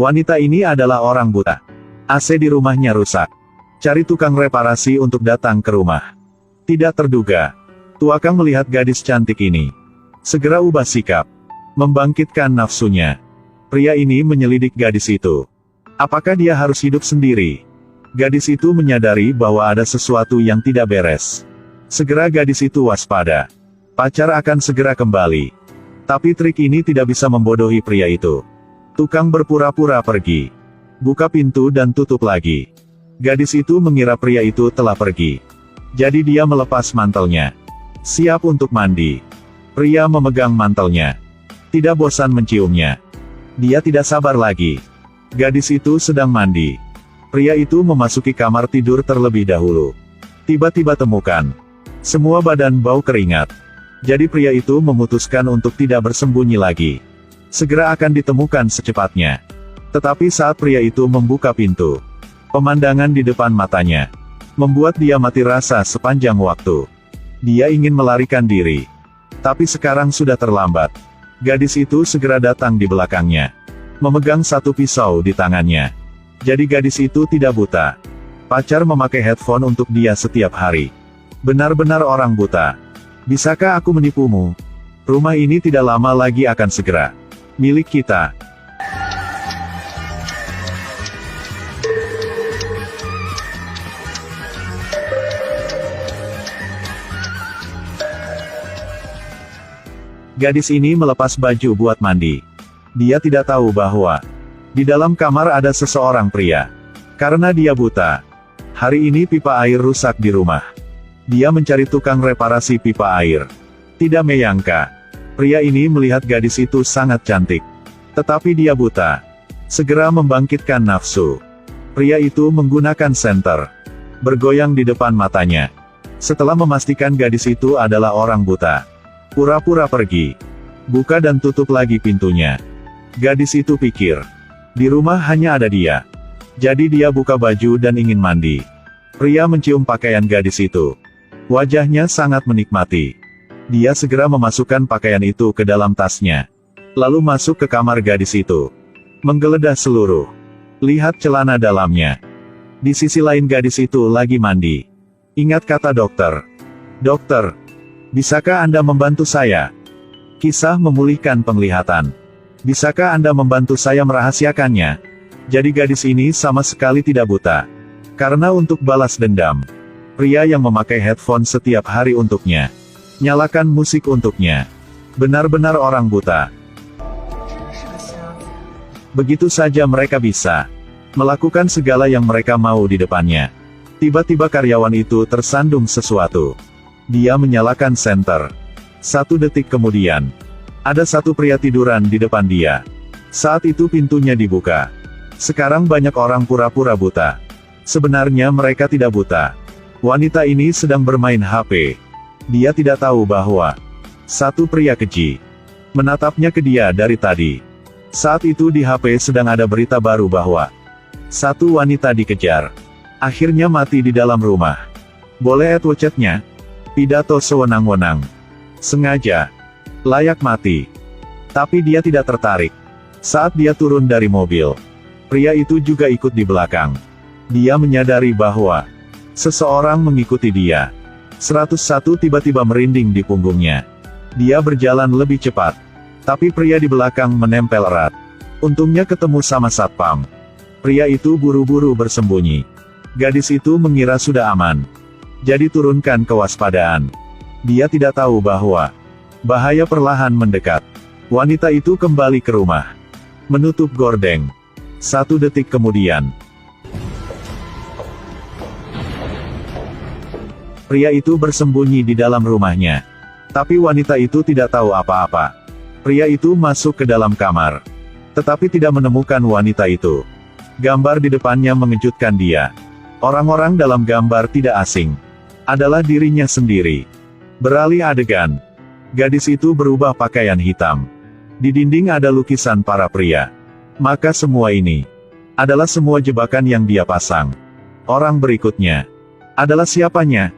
Wanita ini adalah orang buta. AC di rumahnya rusak. Cari tukang reparasi untuk datang ke rumah. Tidak terduga, Tuakang melihat gadis cantik ini. Segera ubah sikap. Membangkitkan nafsunya. Pria ini menyelidik gadis itu. Apakah dia harus hidup sendiri? Gadis itu menyadari bahwa ada sesuatu yang tidak beres. Segera gadis itu waspada. Pacar akan segera kembali. Tapi trik ini tidak bisa membodohi pria itu. Tukang berpura-pura pergi. Buka pintu dan tutup lagi. Gadis itu mengira pria itu telah pergi. Jadi dia melepas mantelnya. Siap untuk mandi. Pria memegang mantelnya. Tidak bosan menciumnya. Dia tidak sabar lagi. Gadis itu sedang mandi. Pria itu memasuki kamar tidur terlebih dahulu. Tiba-tiba temukan. Semua badan bau keringat. Jadi pria itu memutuskan untuk tidak bersembunyi lagi. Segera akan ditemukan secepatnya. Tetapi saat pria itu membuka pintu, pemandangan di depan matanya membuat dia mati rasa sepanjang waktu. Dia ingin melarikan diri. Tapi sekarang sudah terlambat. Gadis itu segera datang di belakangnya. Memegang satu pisau di tangannya. Jadi gadis itu tidak buta. Pacar memakai headphone untuk dia setiap hari. Benar-benar orang buta. Bisakah aku menipumu? Rumah ini tidak lama lagi akan segera milik kita. Gadis ini melepas baju buat mandi. Dia tidak tahu bahwa di dalam kamar ada seseorang pria. Karena dia buta. Hari ini pipa air rusak di rumah. Dia mencari tukang reparasi pipa air. Tidak menyangka, pria ini melihat gadis itu sangat cantik. Tetapi dia buta. Segera membangkitkan nafsu. Pria itu menggunakan senter. Bergoyang di depan matanya. Setelah memastikan gadis itu adalah orang buta. Pura-pura pergi. Buka dan tutup lagi pintunya. Gadis itu pikir. Di rumah hanya ada dia. Jadi dia buka baju dan ingin mandi. Pria mencium pakaian gadis itu. Wajahnya sangat menikmati. Dia segera memasukkan pakaian itu ke dalam tasnya. Lalu masuk ke kamar gadis itu. Menggeledah seluruh. Lihat celana dalamnya. Di sisi lain gadis itu lagi mandi. Ingat kata dokter. Dokter, bisakah Anda membantu saya? Kisah memulihkan penglihatan. Bisakah Anda membantu saya merahasiakannya? Jadi gadis ini sama sekali tidak buta. Karena untuk balas dendam, pria yang memakai headphone setiap hari untuknya. Nyalakan musik untuknya. Benar-benar orang buta. Begitu saja mereka bisa melakukan segala yang mereka mau di depannya. Tiba-tiba karyawan itu tersandung sesuatu. Dia menyalakan senter. 1 detik kemudian, ada satu pria tiduran di depan dia. Saat itu pintunya dibuka. Sekarang banyak orang pura-pura buta. Sebenarnya mereka tidak buta. Wanita ini sedang bermain HP. Dia tidak tahu bahwa satu pria keji menatapnya ke dia dari tadi. Saat itu di HP sedang ada berita baru bahwa satu wanita dikejar. Akhirnya mati di dalam rumah. Boleh add WeChat-nya? Pidato sewenang-wenang. Sengaja. Layak mati. Tapi dia tidak tertarik. Saat dia turun dari mobil, pria itu juga ikut di belakang. Dia menyadari bahwa seseorang mengikuti dia. 101 tiba-tiba merinding di punggungnya. Dia berjalan lebih cepat. Tapi pria di belakang menempel erat. Untungnya ketemu sama satpam. Pria itu buru-buru bersembunyi. Gadis itu mengira sudah aman. Jadi turunkan kewaspadaan. Dia tidak tahu bahwa bahaya perlahan mendekat. Wanita itu kembali ke rumah. Menutup gordeng. 1 detik kemudian, pria itu bersembunyi di dalam rumahnya. Tapi wanita itu tidak tahu apa-apa. Pria itu masuk ke dalam kamar. Tetapi tidak menemukan wanita itu. Gambar di depannya mengejutkan dia. Orang-orang dalam gambar tidak asing. Adalah dirinya sendiri. Beralih adegan. Gadis itu berubah pakaian hitam. Di dinding ada lukisan para pria. Maka semua ini adalah semua jebakan yang dia pasang. Orang berikutnya adalah siapanya?